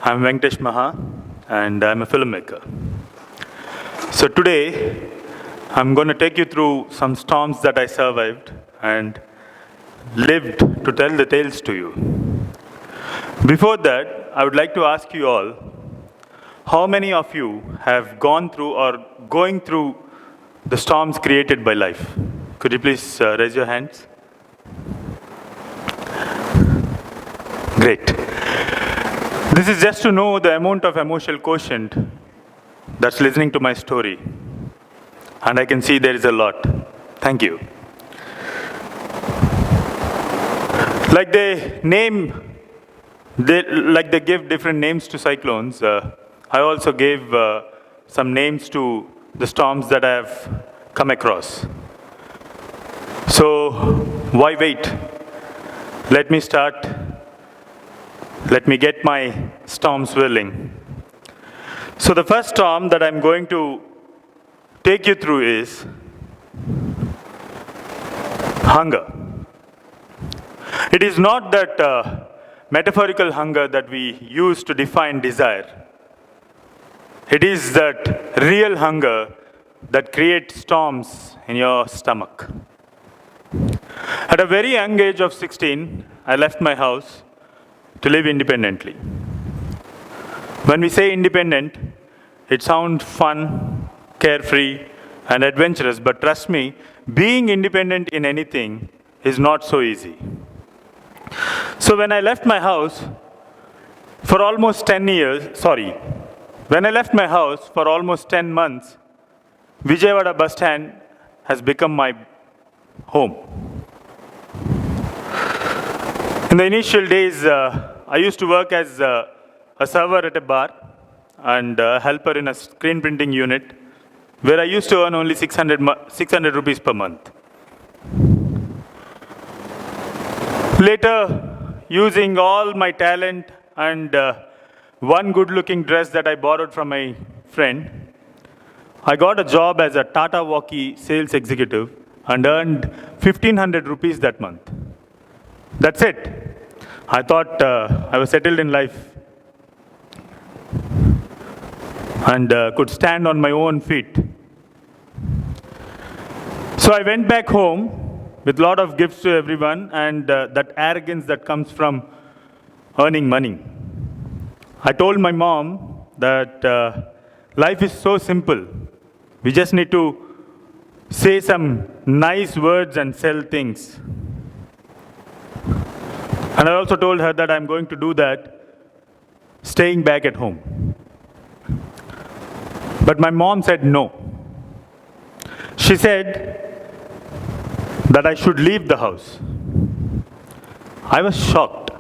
I'm Venkatesh Maha, and I'm a filmmaker. So today, I'm going to take you through some storms that I survived and lived to tell the tales to you. Before that, I would like to ask you all, how many of you have gone through or going through the storms created by life? Could you please raise your hands? Great. This is just to know the amount of emotional quotient that's listening to my story. And I can see there is a lot. Thank you. Like they give different names to cyclones, I also gave some names to the storms that I have come across. So why wait? Let me start. Let me get my storm swirling. So the first storm that I'm going to take you through is hunger. It is not that metaphorical hunger that we use to define desire. It is that real hunger that creates storms in your stomach. At a very young age of 16, I left my house to live independently. When we say independent, it sounds fun, carefree, and adventurous, but trust me, being independent in anything is not so easy. So when I left my house for almost 10 months, Vijayawada bus stand has become my home. In the initial days, I used to work as a server at a bar and a helper in a screen printing unit, where I used to earn only 600 rupees per month. Later, using all my talent and one good-looking dress that I borrowed from my friend, I got a job as a Tata Walkie sales executive and earned 1,500 rupees that month. That's it. I thought I was settled in life and could stand on my own feet. So I went back home with a lot of gifts to everyone and that arrogance that comes from earning money. I told my mom that life is so simple. We just need to say some nice words and sell things. And I also told her that I'm going to do that staying back at home. But my mom said no. She said that I should leave the house. I was shocked.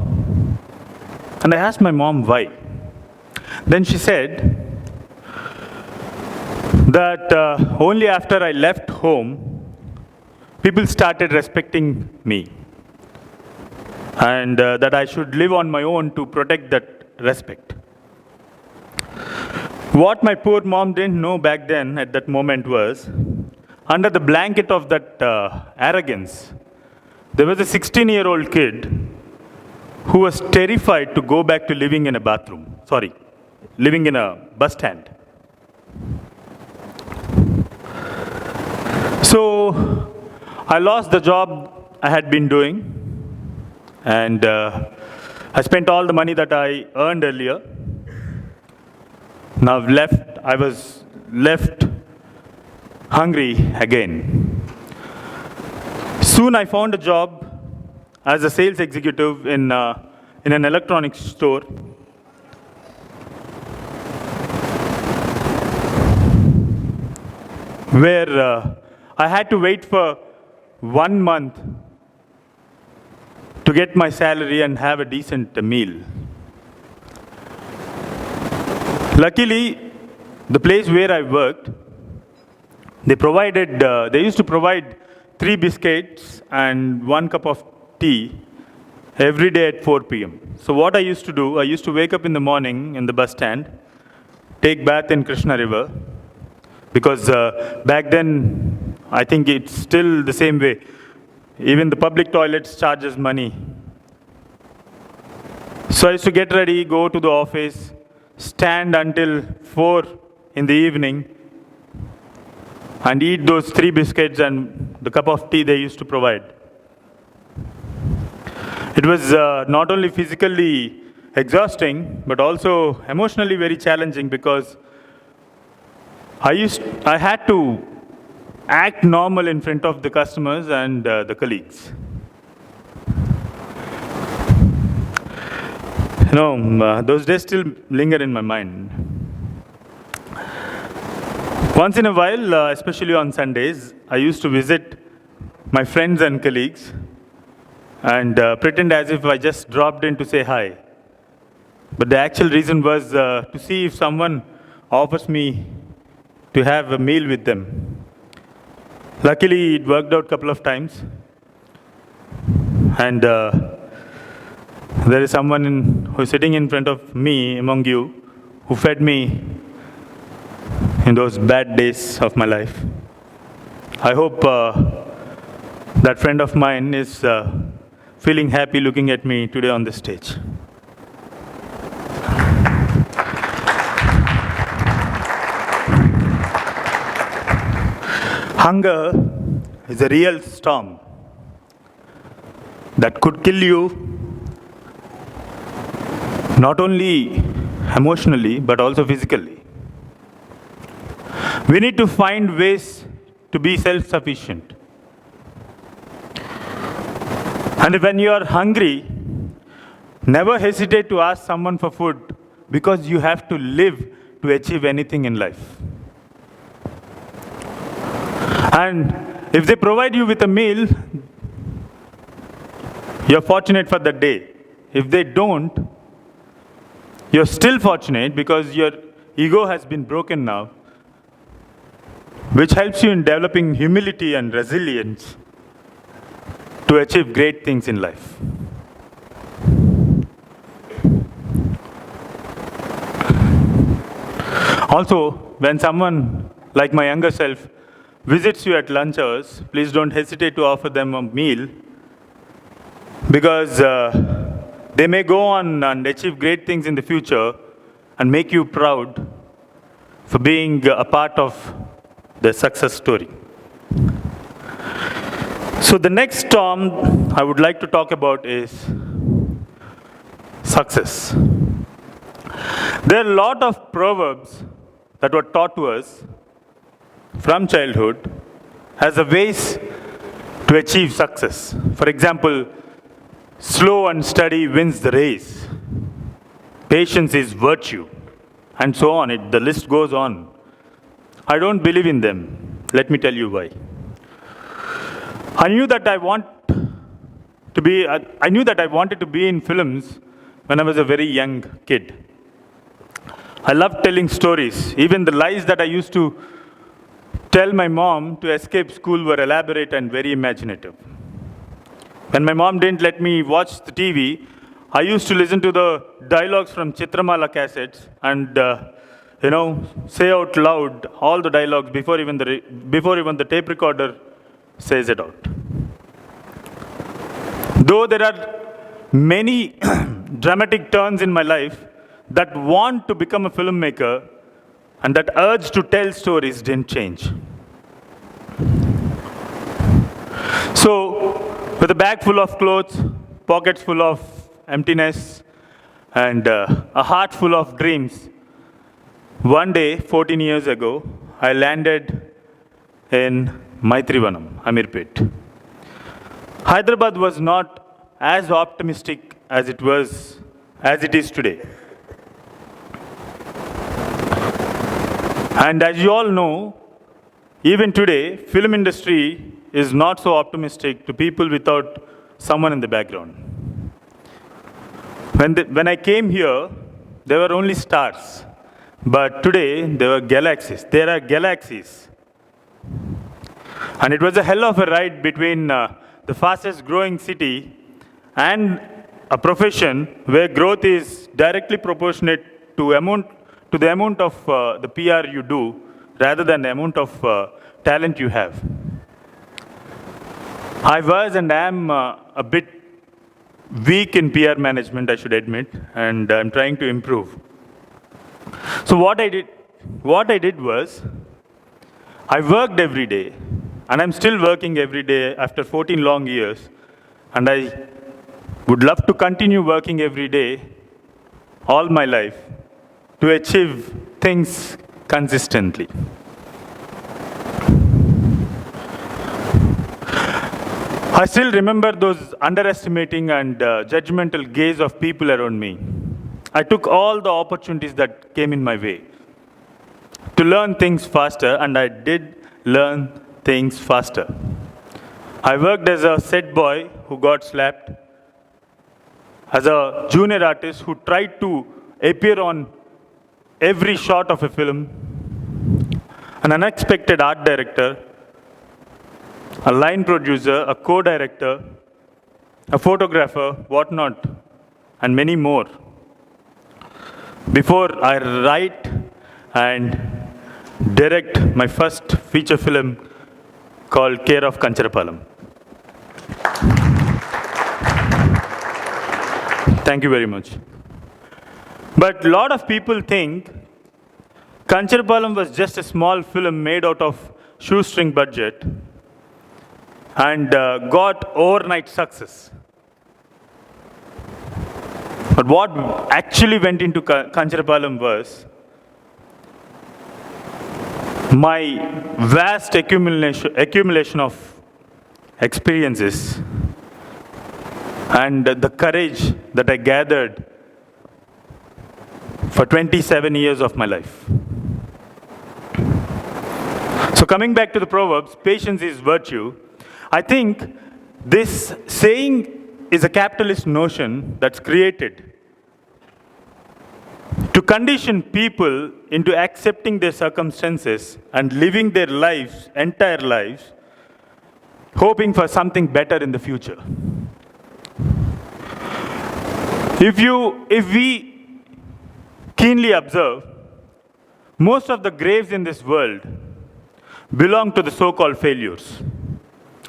And I asked my mom why. Then she said that only after I left home, people started respecting me. And that I should live on my own to protect that respect. What my poor mom didn't know back then at that moment was, under the blanket of that arrogance, there was a 16-year-old kid who was terrified to go back to living in a bus stand. So I lost the job I had been doing. And I spent all the money that I earned earlier. Now I was left hungry again. Soon I found a job as a sales executive in an electronics store. Where I had to wait for 1 month to get my salary and have a decent meal. Luckily, the place where I worked, they used to provide 3 biscuits and 1 cup of tea every day at 4 p.m. So what I used to do, I used to wake up in the morning in the bus stand, take bath in Krishna River, because back then, I think it's still the same way. Even the public toilets charges money. So I used to get ready, go to the office, stand until 4 in the evening, and eat those 3 biscuits and the cup of tea they used to provide. It was not only physically exhausting, but also emotionally very challenging, because I had to act normal in front of the customers and the colleagues. Those days still linger in my mind. Once in a while, especially on Sundays, I used to visit my friends and colleagues and pretend as if I just dropped in to say hi. But the actual reason was to see if someone offers me to have a meal with them. Luckily, it worked out a couple of times. And there is someone who is sitting in front of me among you who fed me in those bad days of my life. I hope that friend of mine is feeling happy looking at me today on the stage. Hunger is a real storm that could kill you, not only emotionally, but also physically. We need to find ways to be self-sufficient. And when you are hungry, never hesitate to ask someone for food, because you have to live to achieve anything in life. And if they provide you with a meal, you're fortunate for the day. If they don't, you're still fortunate, because your ego has been broken now, which helps you in developing humility and resilience to achieve great things in life. Also, when someone like my younger self visits you at lunch hours, please don't hesitate to offer them a meal, because they may go on and achieve great things in the future and make you proud for being a part of the success story. So the next storm I would like to talk about is success. There are a lot of proverbs that were taught to us from childhood as a ways to achieve success. For example, slow and steady wins the race. Patience is virtue. And so on. The list goes on. I don't believe in them. Let me tell you why. I knew that I wanted to be in films when I was a very young kid. I loved telling stories. Even the lies that I used to tell my mom to escape school were elaborate and very imaginative. When my mom didn't let me watch the TV, I used to listen to the dialogues from Chitramala cassettes and say out loud all the dialogues before even the tape recorder says it out. Though there are many dramatic turns in my life, that want to become a filmmaker and that urge to tell stories didn't change. So, with a bag full of clothes, pockets full of emptiness, and a heart full of dreams, one day, 14 years ago, I landed in Maitrivanam, Amirpet. Hyderabad was not as optimistic as it is today. And as you all know, even today, film industry is not so optimistic to people without someone in the background. When I came here, there were only stars. But today, there are galaxies. And it was a hell of a ride between the fastest growing city and a profession where growth is directly proportionate to the amount of the PR you do, rather than the amount of talent you have. I was and am a bit weak in PR management, I should admit, and I'm trying to improve. So what I did was, I worked every day, and I'm still working every day after 14 long years, and I would love to continue working every day all my life to achieve things consistently. I still remember those underestimating and judgmental gaze of people around me. I took all the opportunities that came in my way to learn things faster, and I did learn things faster. I worked as a set boy who got slapped, as a junior artist who tried to appear on every shot of a film, an unexpected art director, a line producer, a co-director, a photographer, whatnot, and many more. Before I write and direct my first feature film called Care of Kancharapalam. Thank you very much. But a lot of people think Kancharapalam was just a small film made out of shoestring budget and got overnight success. But what actually went into Kancharapalam was my vast accumulation of experiences and the courage that I gathered for 27 years of my life. So coming back to the Proverbs, patience is virtue. I think this saying is a capitalist notion that's created to condition people into accepting their circumstances and living their lives, entire lives, hoping for something better in the future. If we keenly observe, most of the graves in this world belong to the so-called failures.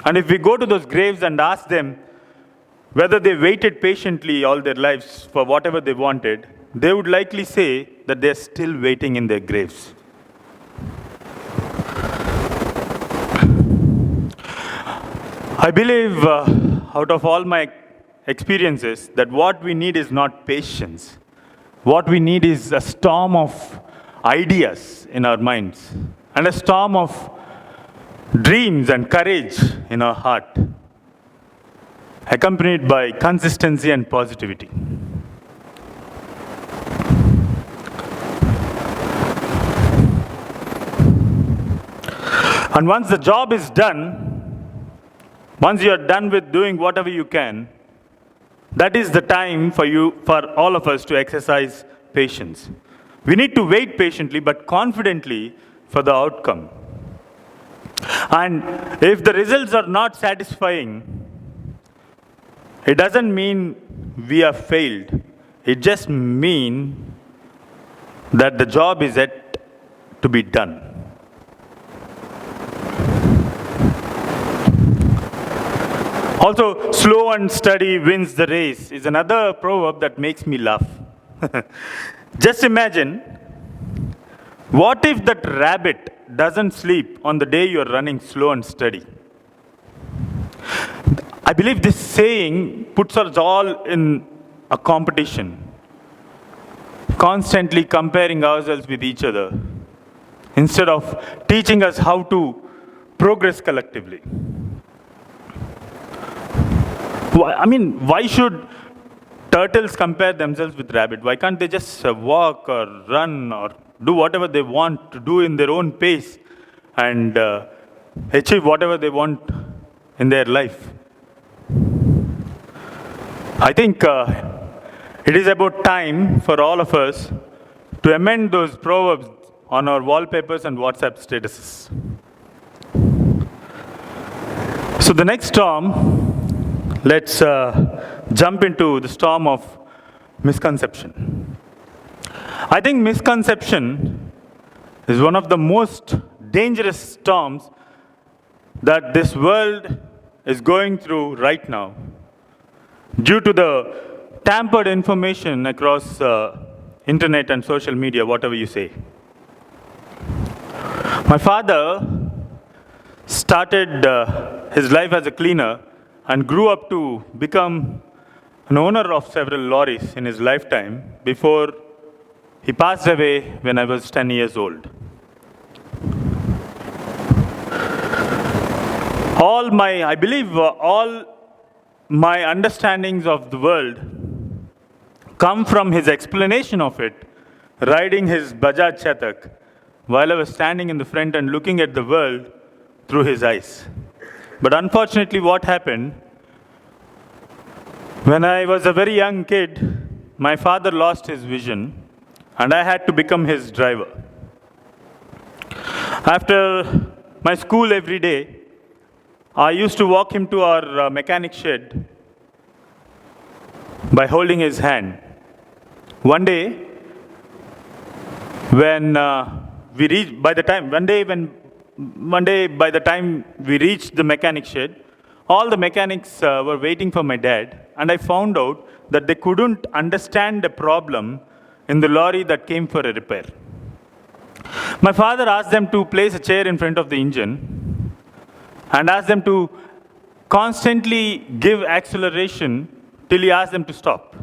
And if we go to those graves and ask them whether they waited patiently all their lives for whatever they wanted, they would likely say that they're still waiting in their graves. I believe, out of all my experiences, that what we need is not patience. What we need is a storm of ideas in our minds and a storm of dreams and courage in our heart, accompanied by consistency and positivity. And once the job is done, once you are done with doing whatever you can, that is the time for all of us to exercise patience. We need to wait patiently but confidently for the outcome. And if the results are not satisfying, it doesn't mean we have failed. It just means that the job is yet to be done. Also, slow and steady wins the race is another proverb that makes me laugh. Just imagine, what if that rabbit doesn't sleep on the day you're running slow and steady? I believe this saying puts us all in a competition, constantly comparing ourselves with each other, instead of teaching us how to progress collectively. Why should turtles compare themselves with rabbit? Why can't they just walk or run or do whatever they want to do in their own pace and achieve whatever they want in their life? I think it is about time for all of us to amend those proverbs on our wallpapers and WhatsApp statuses. So the next storm, let's jump into the storm of misconception. I think misconception is one of the most dangerous storms that this world is going through right now. due to the tampered information across internet and social media, whatever you say. My father started his life as a cleaner and grew up to become an owner of several lorries in his lifetime before he passed away when I was 10 years old. I believe all my understandings of the world come from his explanation of it, riding his Bajaj Chatak while I was standing in the front and looking at the world through his eyes. But unfortunately, what happened, when I was a very young kid, my father lost his vision and I had to become his driver. After my school every day, I used to walk him to our mechanic shed by holding his hand. One day, when we reached, by the time we reached the mechanic shed, all the mechanics were waiting for my dad, and I found out that they couldn't understand the problem in the lorry that came for a repair. My father asked them to place a chair in front of the engine and asked them to constantly give acceleration till he asked them to stop.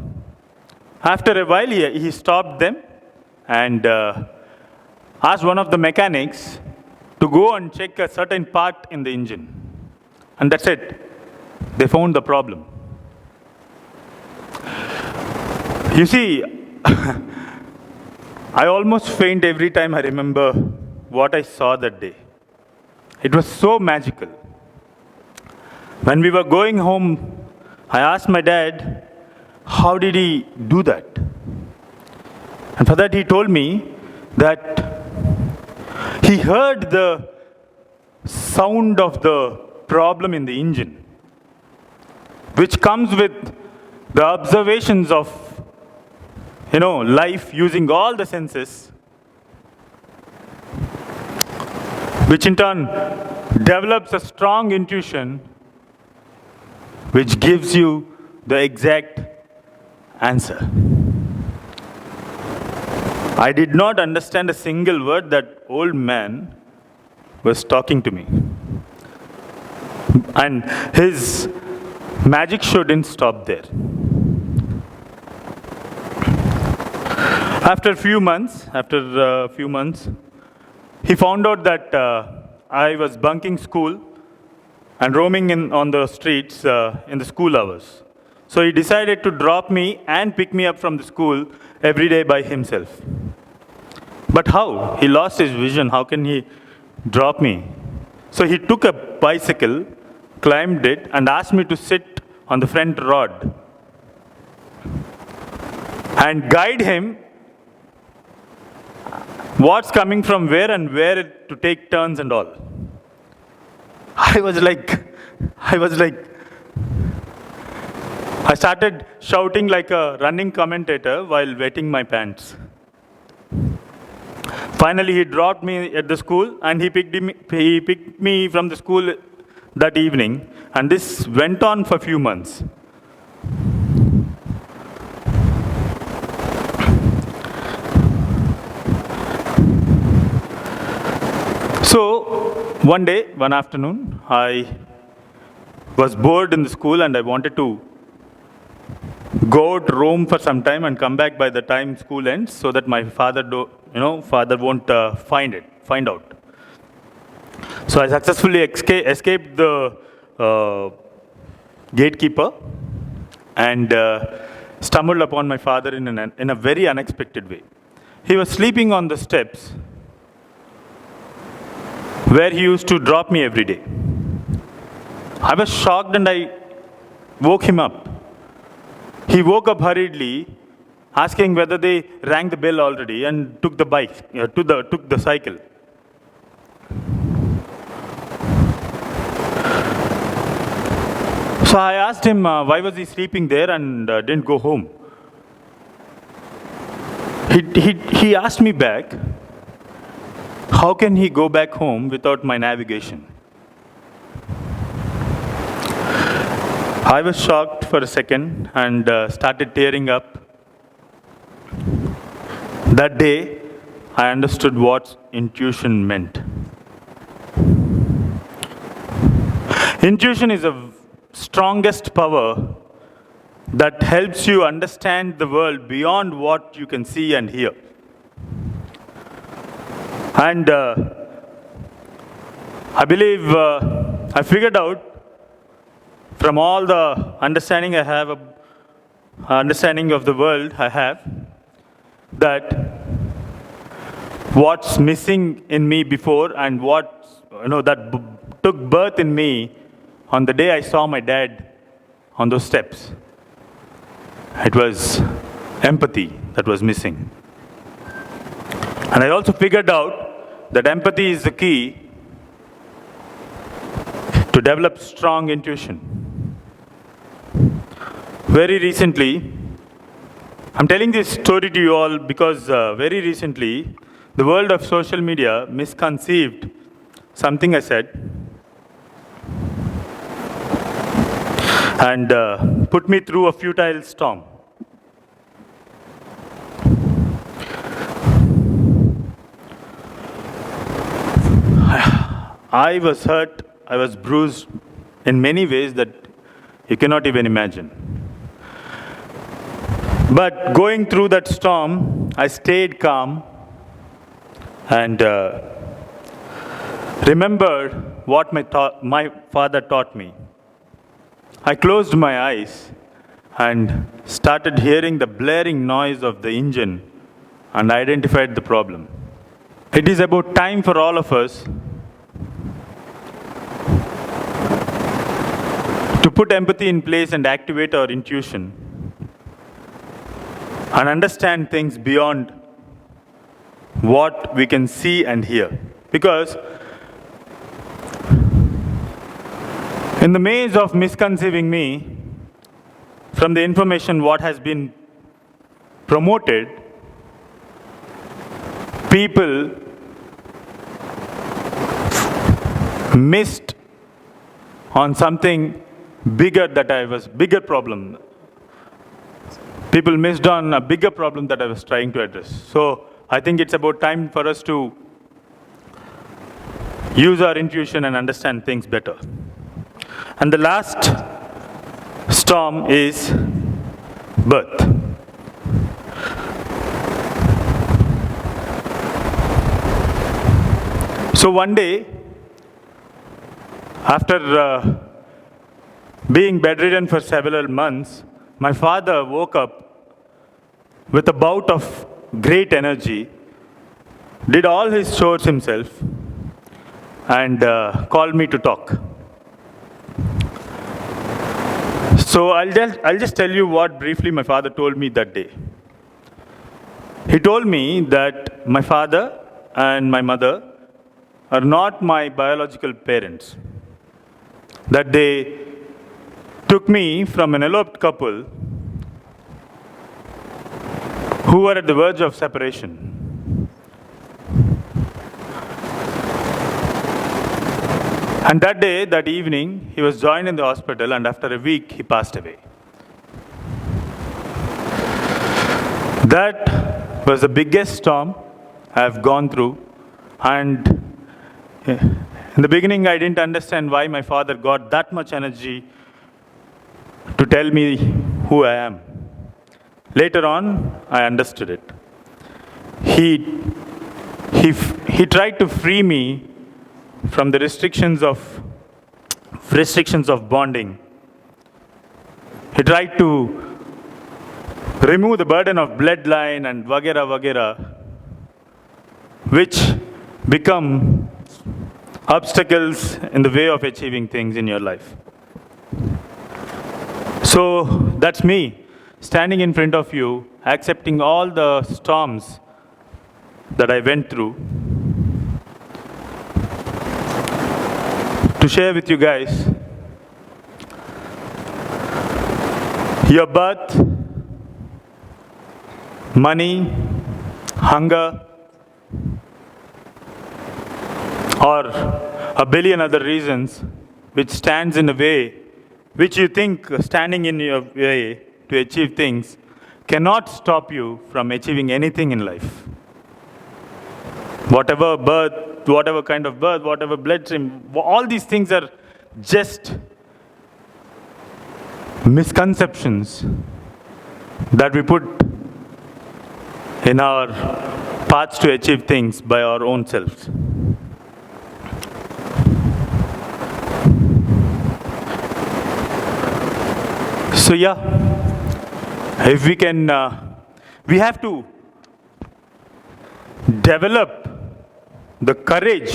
After a while, he stopped them and asked one of the mechanics to go and check a certain part in the engine. And that's it. They found the problem. You see, I almost faint every time I remember what I saw that day. It was so magical. When we were going home, I asked my dad, how did he do that? And for that he told me that he heard the sound of the problem in the engine, which comes with the observations of life using all the senses, which in turn develops a strong intuition which gives you the exact answer. I did not understand a single word that old man was talking to me. And his magic show didn't stop there. After a few months, he found out that I was bunking school and roaming on the streets in the school hours. So he decided to drop me and pick me up from the school every day by himself. But how? He lost his vision. How can he drop me? So he took a bicycle, climbed it, and asked me to sit on the front rod and guide him what's coming from where and where to take turns and all. I started shouting like a running commentator while wetting my pants. Finally, he dropped me at the school and he picked me from the school that evening, and this went on for a few months. So, one afternoon, I was bored in the school and I wanted to go out, roam for some time and come back by the time school ends so that my father won't find out. So I successfully escaped the gatekeeper and stumbled upon my father in a very unexpected way. He was sleeping on the steps where he used to drop me every day. I was shocked and I woke him up. He woke up hurriedly, asking whether they rang the bell already, and took the cycle. So I asked him why was he sleeping there and didn't go home. He asked me back, how can he go back home without my navigation? I was shocked for a second and started tearing up. That day, I understood what intuition meant. Intuition is the strongest power that helps you understand the world beyond what you can see and hear. And I believe I figured out from all the understanding I have, understanding of the world I have, that what's missing in me before and what took birth in me on the day I saw my dad on those steps. It was empathy that was missing. And I also figured out that empathy is the key to develop strong intuition. Very recently, I'm telling this story to you all because very recently, the world of social media misconceived something I said and put me through a futile storm. I was hurt, I was bruised in many ways that you cannot even imagine. But going through that storm, I stayed calm and remembered what my father taught me. I closed my eyes and started hearing the blaring noise of the engine and identified the problem. It is about time for all of us to put empathy in place and activate our intuition and understand things beyond what we can see and hear. Because in the maze of misconceiving me from the information what has been promoted, people missed on something bigger problem. People missed on a bigger problem that I was trying to address. So I think it's about time for us to use our intuition and understand things better. And the last storm is birth. So one day, after being bedridden for several months, my father woke up with a bout of great energy, did all his chores himself, and called me to talk. So I'll just tell you what briefly my father told me that day. He told me that my father and my mother are not my biological parents, that they took me from an eloped couple who were at the verge of separation. And that day, that evening, he was joined in the hospital, and after a week, he passed away. That was the biggest storm I've gone through, and in the beginning, I didn't understand why my father got that much energy to tell me who I am. Later on, I understood it. He tried to free me from the restrictions of bonding. He tried to remove the burden of bloodline and vagera, which become obstacles in the way of achieving things in your life. So that's me, standing in front of you, accepting all the storms that I went through, to share with you guys your birth, money, hunger, or a billion other reasons which stands in the way which you think standing in your way to achieve things cannot stop you from achieving anything in life. Whatever birth, whatever kind of birth, whatever bloodstream, all these things are just misconceptions that we put in our paths to achieve things by our own selves. So if we can, we have to develop the courage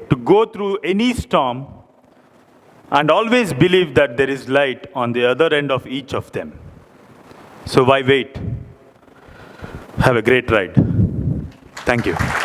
to go through any storm and always believe that there is light on the other end of each of them. So why wait? Have a great ride. Thank you.